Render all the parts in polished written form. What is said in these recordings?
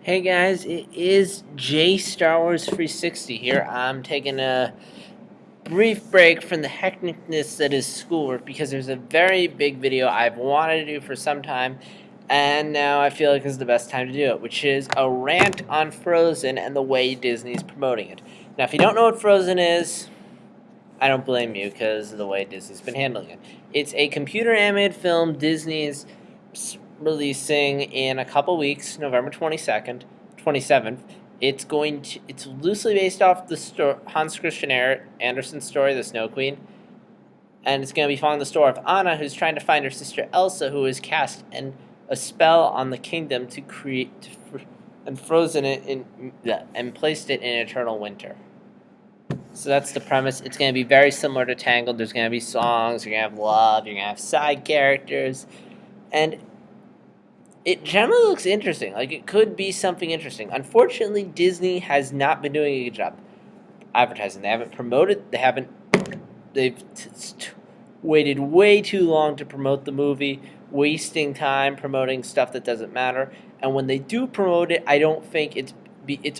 Hey guys, it is J Star Wars 360 here. I'm taking a brief break from the hecticness that is schoolwork because there's a very big video I've wanted to do for some time, and now I feel like it's the best time to do it, which is a rant on Frozen and the way Disney's promoting it. Now, if you don't know what Frozen is, I don't blame you because of the way Disney's been handling it. It's a computer animated film Disney's releasing in a couple weeks, November 22nd, 27th. It's loosely based off the Hans Christian Andersen story, The Snow Queen, and it's going to be following the story of Anna, who's trying to find her sister Elsa, who is cast and a spell on the kingdom to create and frozen it and placed it in eternal winter. So that's the premise. It's going to be very similar to Tangled. There's going to be songs, you're going to have love, you're going to have side characters, and it generally looks interesting. Like, it could be something interesting. Unfortunately, Disney has not been doing a good job advertising. They haven't promoted, they've waited way too long to promote the movie, wasting time promoting stuff that doesn't matter. And when they do promote it, I don't think it's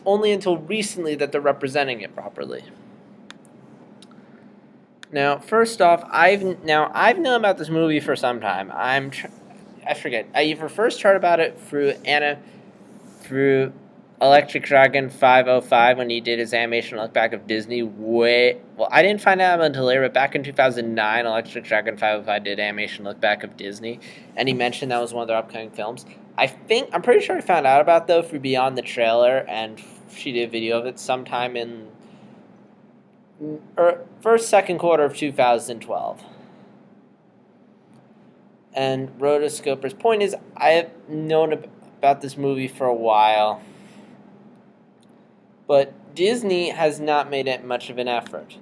only until recently that they're representing it properly. Now, first off, I've known about this movie for some time. I forget. I either first heard about it through Electric Dragon 505 when he did his animation look back of Disney. I didn't find out until later, but back in 2009, Electric Dragon 505 did animation look back of Disney, and he mentioned that was one of their upcoming films. I'm pretty sure I found out about though through Beyond the Trailer, and she did a video of it sometime in second quarter of 2012. And Rotoscoper's point is, I have known about this movie for a while, but Disney has not made it much of an effort,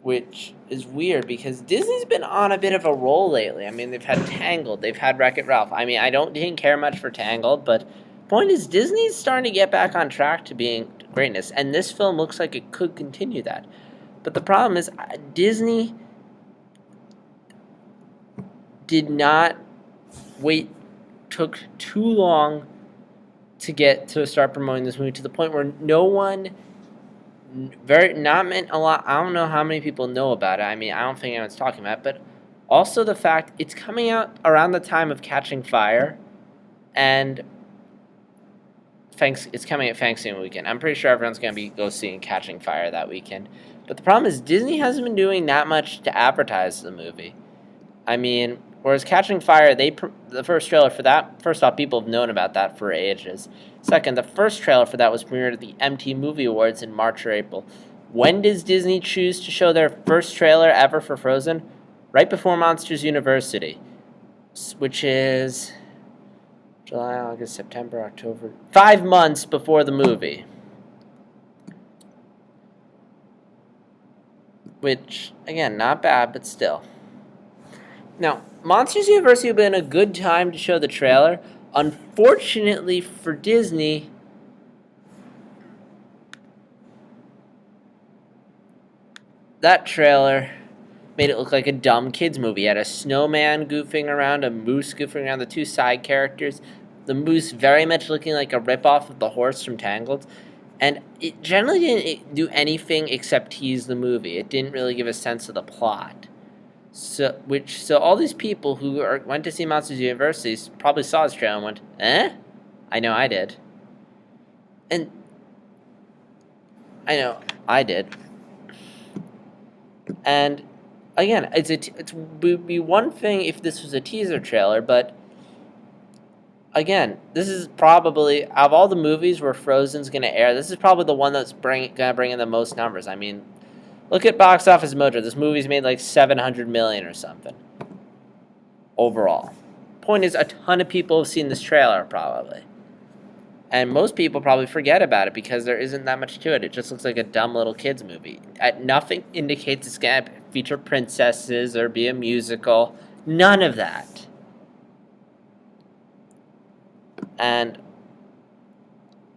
which is weird because Disney's been on a bit of a roll lately. I mean, they've had Tangled, they've had Wreck-It Ralph. I mean, didn't care much for Tangled, but point is, Disney's starting to get back on track to being greatness, and this film looks like it could continue that. But the problem is, Disney did not took too long to start promoting this movie, to the point where not a lot. I don't know how many people know about it. I mean, I don't think anyone's talking about it, but also the fact it's coming out around the time of Catching Fire, and it's coming at Thanksgiving weekend. I'm pretty sure everyone's going to go seeing Catching Fire that weekend. But the problem is, Disney hasn't been doing that much to advertise the movie. I mean, whereas Catching Fire, the first trailer for that, first off, people have known about that for ages. Second, the first trailer for that was premiered at the MTV Movie Awards in March or April. When does Disney choose to show their first trailer ever for Frozen? Right before Monsters University, which is July, August, September, October. 5 months before the movie. Which, again, not bad, but still. Now, Monsters University would have been a good time to show the trailer. Unfortunately for Disney, that trailer made it look like a dumb kids movie. It had a snowman goofing around, a moose goofing around, the two side characters. The moose very much looking like a ripoff of the horse from Tangled. And it generally didn't do anything except tease the movie. It didn't really give a sense of the plot. So all these people who went to see Monsters University probably saw this trailer and went, eh? I know I did. And I know I did. And again, it would be one thing if this was a teaser trailer, but again, this is probably, out of all the movies where Frozen's going to air, this is probably the one that's going to bring in the most numbers. I mean, look at Box Office Mojo. This movie's made like $700 million or something overall. Point is, a ton of people have seen this trailer probably, and most people probably forget about it because there isn't that much to it. It just looks like a dumb little kids movie. Nothing indicates it's going to feature princesses or be a musical. None of that. And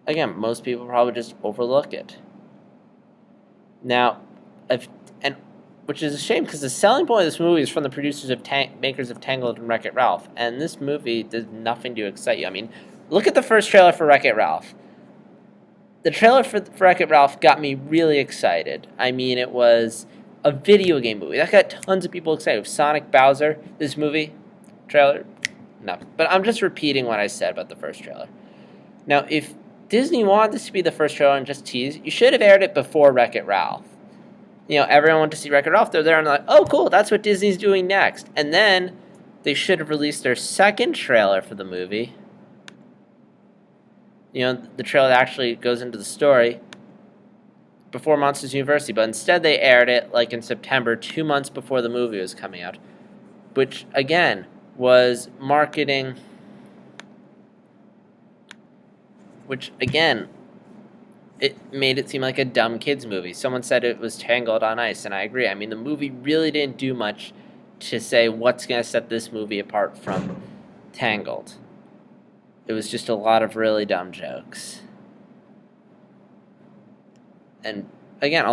again, most people probably just overlook it. Now, which is a shame because the selling point of this movie is from the makers of Tangled and Wreck-It Ralph, and this movie does nothing to excite you. I mean, Look at the first trailer for Wreck-It Ralph. The trailer for Wreck-It Ralph got me really excited. I mean, it was a video game movie. That got tons of people excited. Sonic Bowser, this movie, trailer, nothing. But I'm just repeating what I said about the first trailer. Now, if Disney wanted this to be the first trailer and just tease, you should have aired it before Wreck-It Ralph. Everyone went to see Wreck-It Ralph. They're there and they're like, oh, cool, that's what Disney's doing next. And then they should have released their second trailer for the movie. The trailer that actually goes into the story before Monsters University. But instead they aired it like in September, 2 months before the movie was coming out. Which, again, was marketing. Which, again, it made it seem like a dumb kids movie. Someone said it was Tangled on Ice, and I agree. I mean, the movie really didn't do much to say what's going to set this movie apart from Tangled. It was just a lot of really dumb jokes. And, again,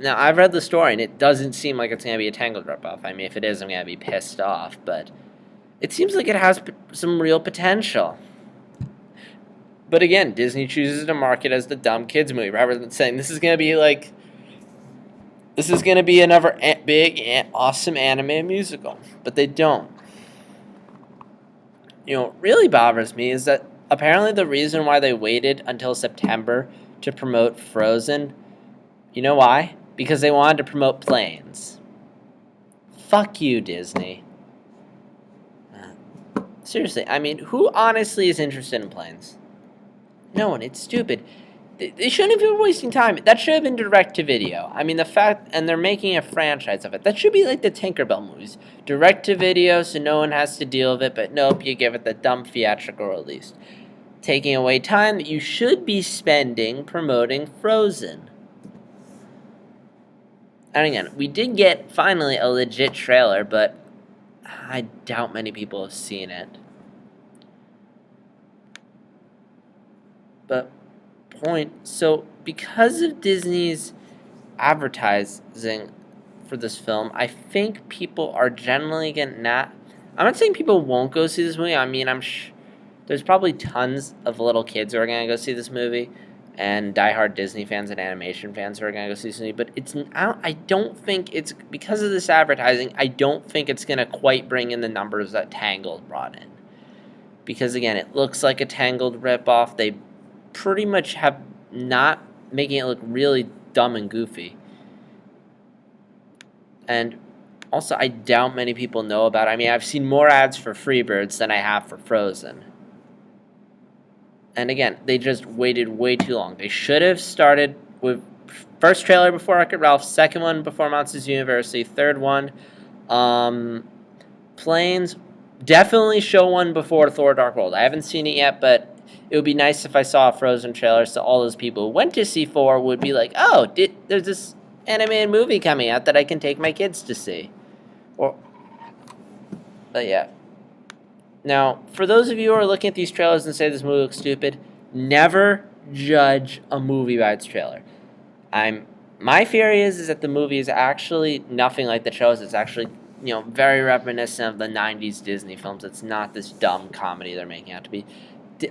now I've read the story, and it doesn't seem like it's going to be a Tangled ripoff. I mean, if it is, I'm going to be pissed off, but it seems like it has some real potential. But again, Disney chooses to market as the dumb kids movie rather than saying this is going to be another big, awesome anime musical. But they don't. What really bothers me is that apparently the reason why they waited until September to promote Frozen, you know why? Because they wanted to promote Planes. Fuck you, Disney. Seriously, I mean, who honestly is interested in Planes? No one. It's stupid. They shouldn't have been wasting time. That should have been direct-to-video. I mean, and they're making a franchise of it. That should be like the Tinkerbell movies. Direct-to-video so no one has to deal with it, but nope, you give it the dumb theatrical release. Taking away time that you should be spending promoting Frozen. And again, we did get, finally, a legit trailer, but I doubt many people have seen it. But so because of Disney's advertising for this film, I think people are generally I'm not saying people won't go see this movie. I mean, there's probably tons of little kids who are going to go see this movie, and diehard Disney fans and animation fans who are going to go see this movie. But I don't think it's, because of this advertising, I don't think it's going to quite bring in the numbers that Tangled brought in. Because, again, it looks like a Tangled ripoff. They pretty much have not making it look really dumb and goofy. And also, I doubt many people know about it. I mean, I've seen more ads for Freebirds than I have for Frozen. And again, they just waited way too long. They should have started with first trailer before Wreck-It Ralph, second one before Monsters University, third one, Planes. Definitely show one before Thor Dark World. I haven't seen it yet, but it would be nice if I saw a Frozen trailer so all those people who went to see 4 would be like, oh, there's this animated movie coming out that I can take my kids to see. But yeah. Now, for those of you who are looking at these trailers and say this movie looks stupid, never judge a movie by its trailer. My theory is that the movie is actually nothing like the trailers. It's actually, very reminiscent of the 90s Disney films. It's not this dumb comedy they're making it out to be.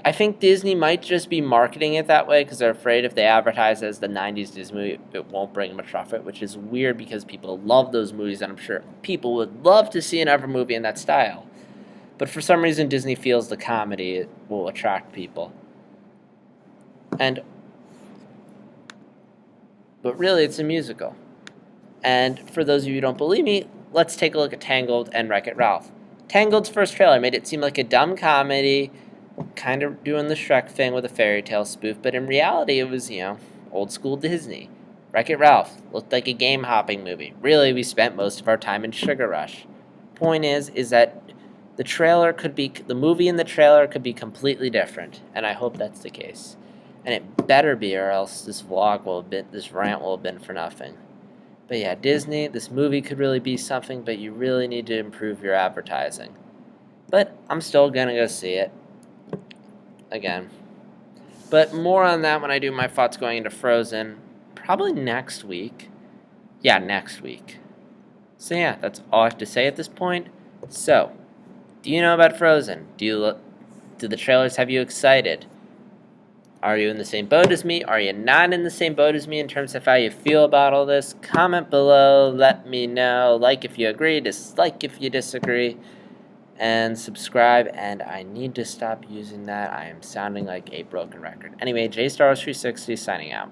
I think Disney might just be marketing it that way because they're afraid if they advertise it as the 90s Disney movie, it won't bring much profit, which is weird because people love those movies, and I'm sure people would love to see another movie in that style. But for some reason, Disney feels the comedy will attract people. But really, it's a musical. And for those of you who don't believe me, let's take a look at Tangled and Wreck-It Ralph. Tangled's first trailer made it seem like a dumb comedy, kind of doing the Shrek thing with a fairy tale spoof, but in reality it was, old school Disney. Wreck-It Ralph looked like a game hopping movie. Really, we spent most of our time in Sugar Rush. Point is that the movie and the trailer could be completely different, and I hope that's the case. And it better be, or else this rant will have been for nothing. But yeah, Disney, this movie could really be something, but you really need to improve your advertising. But I'm still gonna go see it. Again. But more on that when I do my thoughts going into Frozen. Probably next week. Yeah, next week. So yeah, that's all I have to say at this point. So, do you know about Frozen? Do the trailers have you excited? Are you in the same boat as me? Are you not in the same boat as me in terms of how you feel about all this? Comment below, let me know. Like if you agree, dislike if you disagree, and subscribe. And I need to stop using that. I am sounding like a broken record. Anyway, JStarWars360 signing out.